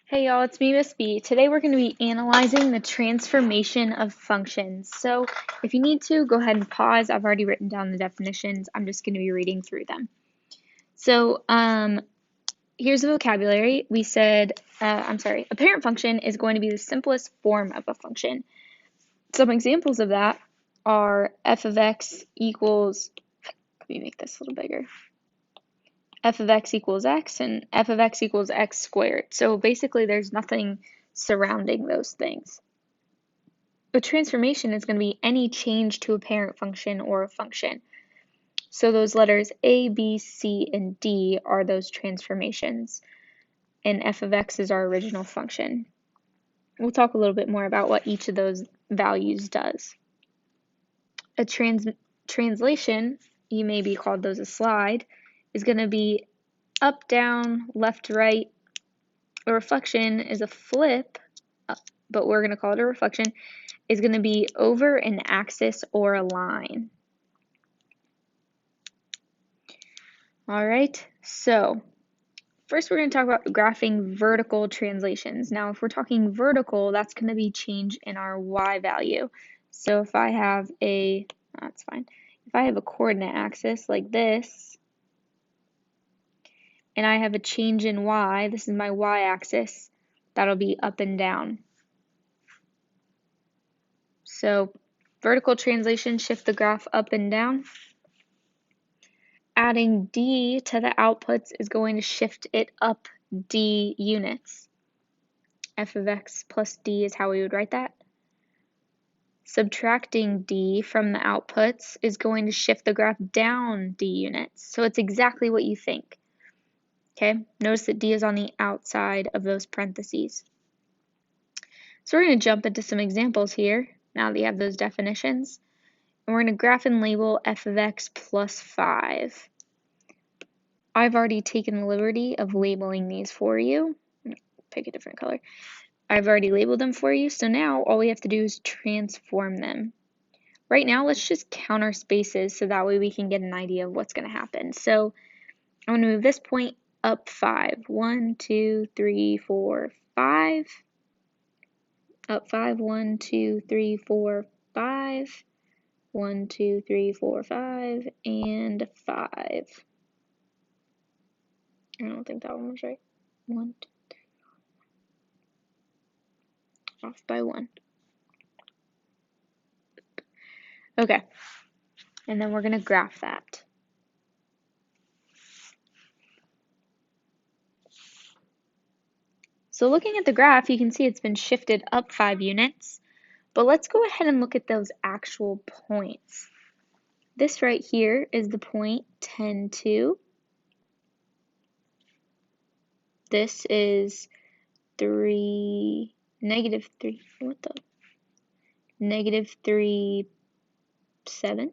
Hey y'all, it's me, Miss B. Today we're going to be analyzing the transformation of functions. So if you need to, go ahead and pause. I've already written down the definitions. I'm just going to be reading through them. So here's the vocabulary. We said, a parent function is going to be the simplest form of a function. Some examples of that are f of x equals, let me make this a little bigger. F of x equals x and f of x equals x squared. So basically there's nothing surrounding those things. A transformation is going to be any change to a parent function or a function. So those letters A, B, C, and D are those transformations, and f of x is our original function. We'll talk a little bit more about what each of those values does. A translation, you may be called those a slide, is going to be up, down, left, right. A reflection is a flip, but we're going to call it a reflection, is going to be over an axis or a line. All right, so first we're going to talk about graphing vertical translations. Now, if we're talking vertical, that's going to be change in our y value. So if I have that's fine. If I have a coordinate axis like this, and I have a change in y, this is my y-axis, that'll be up and down. So vertical translation, shift the graph up and down. Adding d to the outputs is going to shift it up d units. F of x plus d is how we would write that. Subtracting d from the outputs is going to shift the graph down d units. So it's exactly what you think. Okay, notice that d is on the outside of those parentheses. So we're going to jump into some examples here, now that you have those definitions. And we're going to graph and label f of x plus 5. I've already taken the liberty of labeling these for you. Pick a different color. I've already labeled them for you, so now all we have to do is transform them. Right now, let's just count our spaces so that way we can get an idea of what's going to happen. So I'm going to move this point up 5. 1, 2, 3, 4, 5. Up 5, 1, 2, 3, 4, 5. 1, 2, 3, 4, 5, and 5. I don't think that one was right. 1, 2, 3, off by 1. Okay, and then we're going to graph that. So looking at the graph, you can see it's been shifted up 5 units, but let's go ahead and look at those actual points. This right here is the point 10, 2. This is negative 3, negative 3, 7.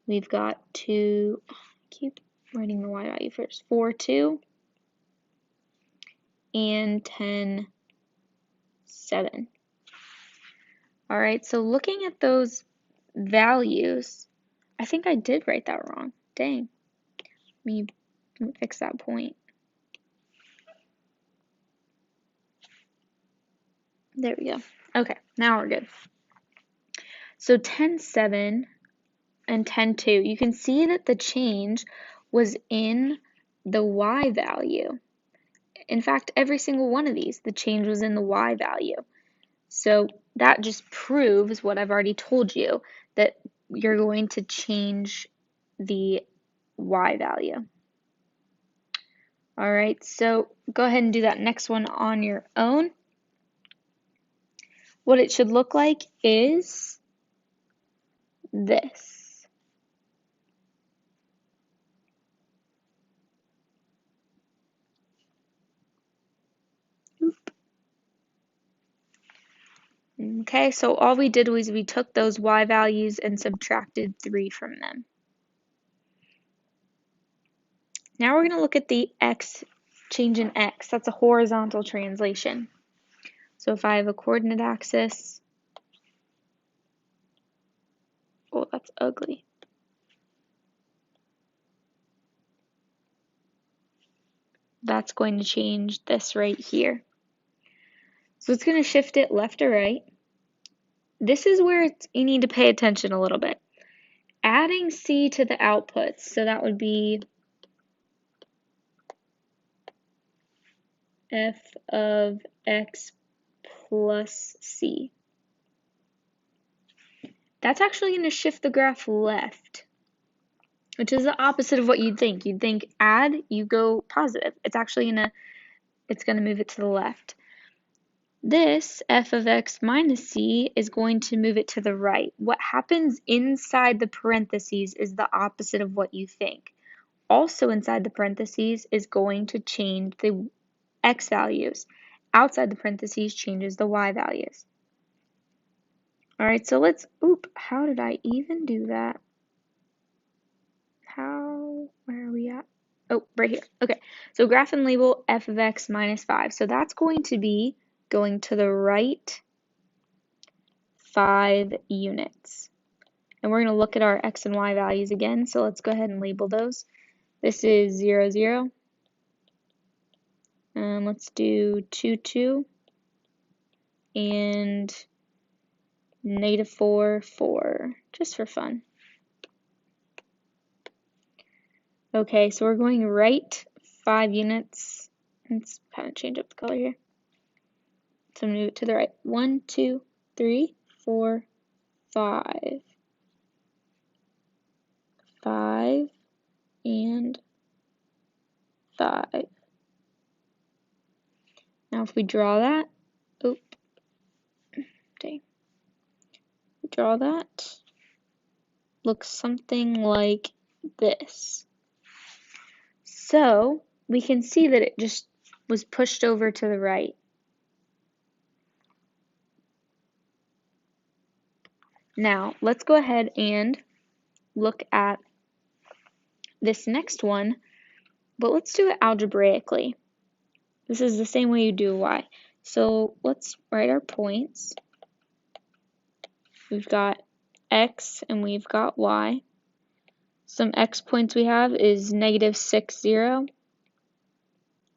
We've got 2, keep writing the y value first, 4, 2, and 10, 7. All right, so looking at those values, I think I did write that wrong. Dang. Let me fix that point. There we go. Okay, now we're good. So 10, 7 and 10, 2, you can see that the change was in the y value. In fact, every single one of these, the change was in the y value. So that just proves what I've already told you, that you're going to change the y value. All right, so go ahead and do that next one on your own. What it should look like is this. Okay, so all we did was we took those y values and subtracted 3 from them. Now we're going to look at the x, change in x. That's a horizontal translation. So if I have a coordinate axis, oh, that's ugly. that's going to change this right here. So it's going to shift it left or right. This is where you need to pay attention a little bit. Adding c to the outputs, so that would be f of x plus c. That's actually going to shift the graph left, which is the opposite of what you'd think. You'd think add, you go positive. It's actually going to move it to the left. This f of x minus c is going to move it to the right. What happens inside the parentheses is the opposite of what you think. Also inside the parentheses is going to change the x values. Outside the parentheses changes the y values. All right, so let's, how did I even do that? Where are we at? Oh, right here. Okay, so graph and label f of x minus 5. So that's going to be going to the right 5 units. And we're going to look at our x and y values again. So let's go ahead and label those. This is 0, 0. Let's do 2, 2. And negative 4, 4, just for fun. Okay, so we're going right 5 units. Let's kind of change up the color here. So move it to the right. 1, 2, 3, 4, 5. 5 and 5. Now if we draw that, dang. We draw that, looks something like this. So we can see that it just was pushed over to the right. Now let's go ahead and look at this next one, but let's do it algebraically. This is the same way you do y. So let's write our points. We've got x and we've got y. Some x points we have is negative 6, 0.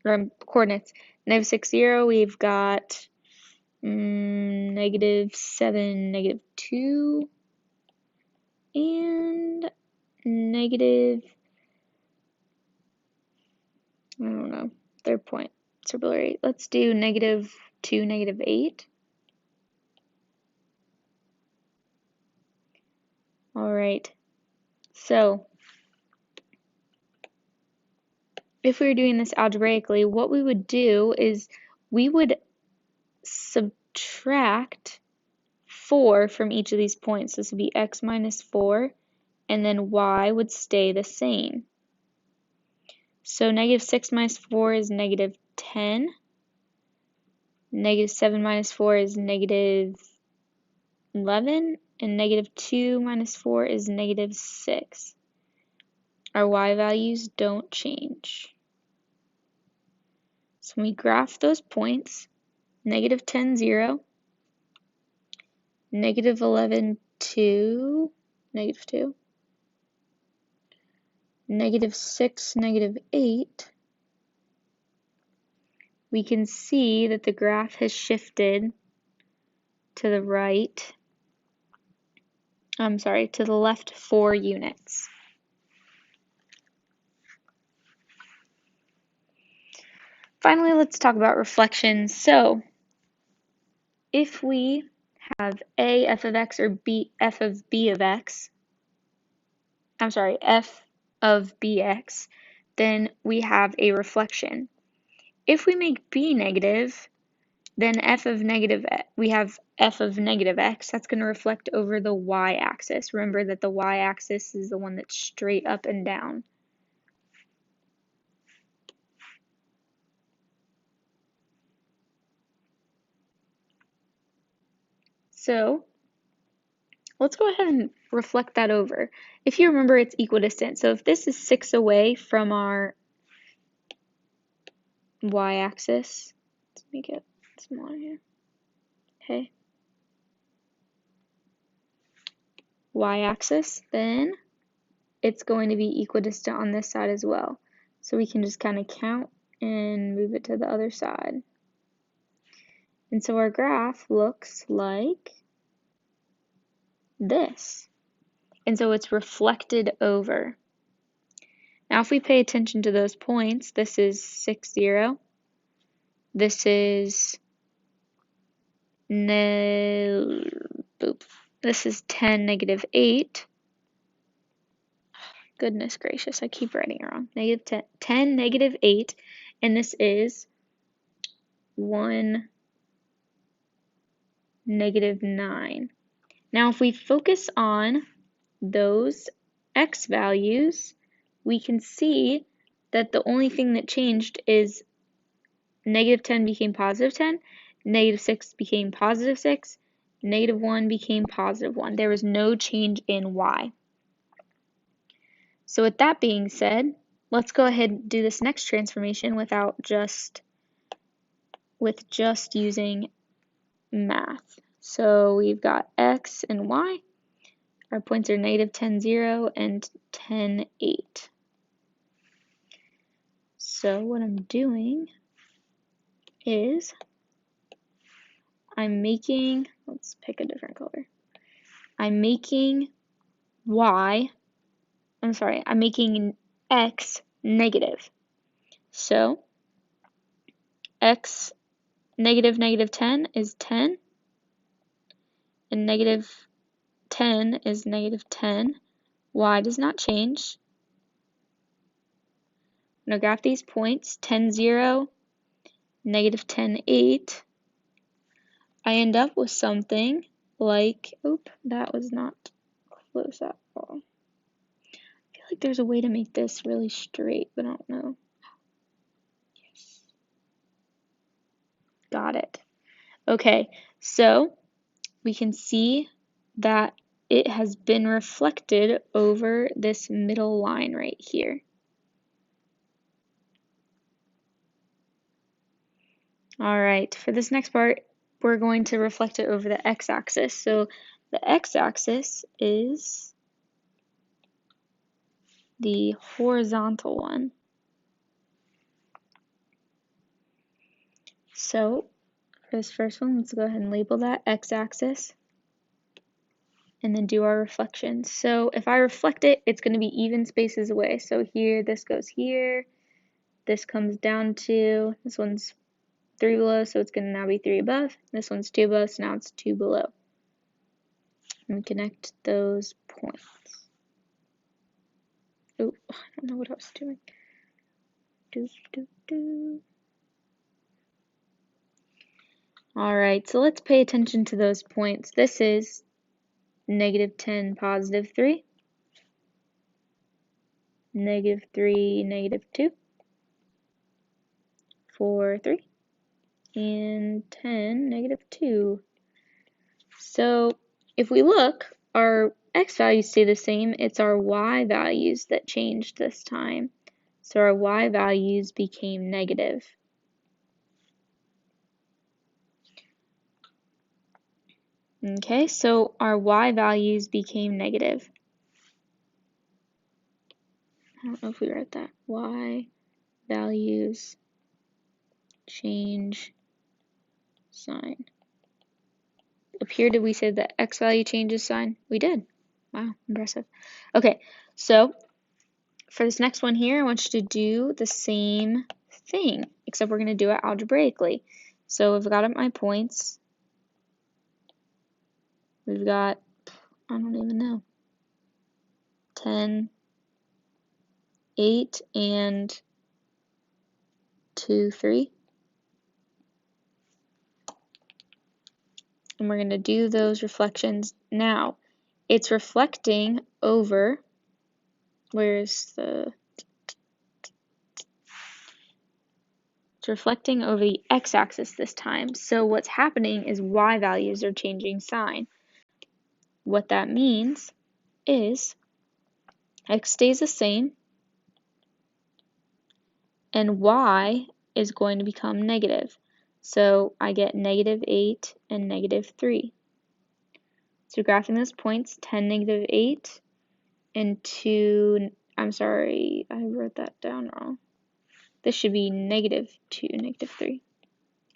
Or coordinates. Negative 6, 0. We've got negative 7, negative 2. And negative, I don't know, third point. Circle 8. Let's do negative 2, negative 8. All right. So if we were doing this algebraically, what we would do is we would subtract 4 from each of these points. This would be x minus 4, and then y would stay the same. So negative 6 minus 4 is negative 10. Negative 7 minus 4 is negative 11. And negative 2 minus 4 is negative 6. Our y values don't change. So when we graph those points, negative 10, 0, negative 11, 2, negative 2, negative 6, negative 8, we can see that the graph has shifted to the right, to the left 4 units. Finally, let's talk about reflections. So, if we have a f of x or b f of b of x, f of bx, then we have a reflection. If we make b negative, then we have f of negative x. That's going to reflect over the y-axis. Remember that the y-axis is the one that's straight up and down. So let's go ahead and reflect that over. If you remember, it's equidistant. So if this is 6 away from our y-axis, let's make it smaller here. Okay. Y-axis, then it's going to be equidistant on this side as well. So we can just kind of count and move it to the other side. And so our graph looks like this. And so it's reflected over. Now if we pay attention to those points, this is 6, 0. This is this is 10, negative 8. Goodness gracious, I keep writing it wrong. Negative 10, negative 8. And this is 1, negative 9. Now if we focus on those x values, we can see that the only thing that changed is negative 10 became positive 10, negative 6 became positive 6, negative 1 became positive 1. There was no change in y. So with that being said, let's go ahead and do this next transformation with just using math. So we've got x and y. Our points are negative 10, 0 and 10, 8. So what I'm doing is I'm making, let's pick a different color. I'm making x negative. So x negative negative 10 is 10, and negative 10 is negative 10. Y does not change. I'm going to graph these points, 10, 0, negative 10, 8. I end up with something like, that was not close at all. I feel like there's a way to make this really straight, but I don't know. Yes. Got it. Okay, so we can see that it has been reflected over this middle line right here. All right, for this next part, we're going to reflect it over the x-axis. So the x-axis is the horizontal one. So for this first one, let's go ahead and label that x-axis and then do our reflections. So if I reflect it, it's going to be even spaces away. So here, this goes here, this comes down to, this one's 3 below, so it's going to now be 3 above. This one's 2 above, so now it's 2 below. And connect those points. Oh, I don't know what I was doing. Alright, so let's pay attention to those points. This is negative 10, positive 3. Negative 3, negative 2. 4, 3. And 10, negative 2. So if we look, our x values stay the same. It's our y values that changed this time. So our y values became negative. Okay, so our y values became negative. I don't know if we wrote that. Y values change sign. Up here, did we say that x value changes sign? We did. Wow, impressive. Okay, so for this next one here, I want you to do the same thing, except we're going to do it algebraically. So I've got up my points. We've got, I don't even know, 10, 8, and 2, 3. And we're going to do those reflections now. It's reflecting over, it's reflecting over the x-axis this time. So what's happening is y values are changing sign. What that means is x stays the same and y is going to become negative. So I get negative 8 and negative 3. So graphing those points, 10, negative 8, and 2, I'm sorry, I wrote that down wrong. This should be negative 2, negative 3,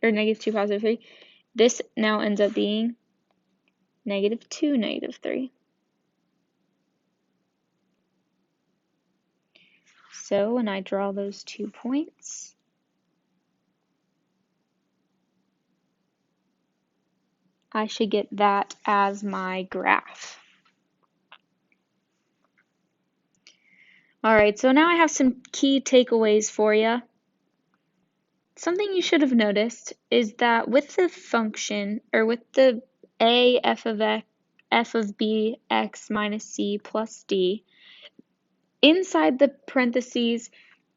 or negative 2, positive 3. This now ends up being negative 2, negative 3. So when I draw those 2 points, I should get that as my graph. All right, so now I have some key takeaways for you. Something you should have noticed is that with the function, or with the a f of b x minus c plus d, inside the parentheses,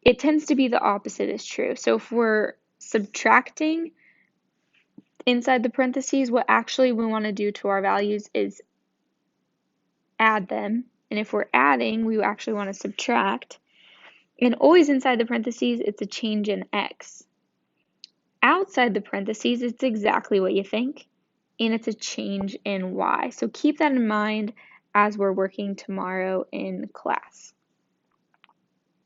it tends to be the opposite is true. So if we're subtracting inside the parentheses, what actually we want to do to our values is add them. And if we're adding, we actually want to subtract. And always inside the parentheses, it's a change in x. Outside the parentheses, it's exactly what you think, and it's a change in y. So keep that in mind as we're working tomorrow in class.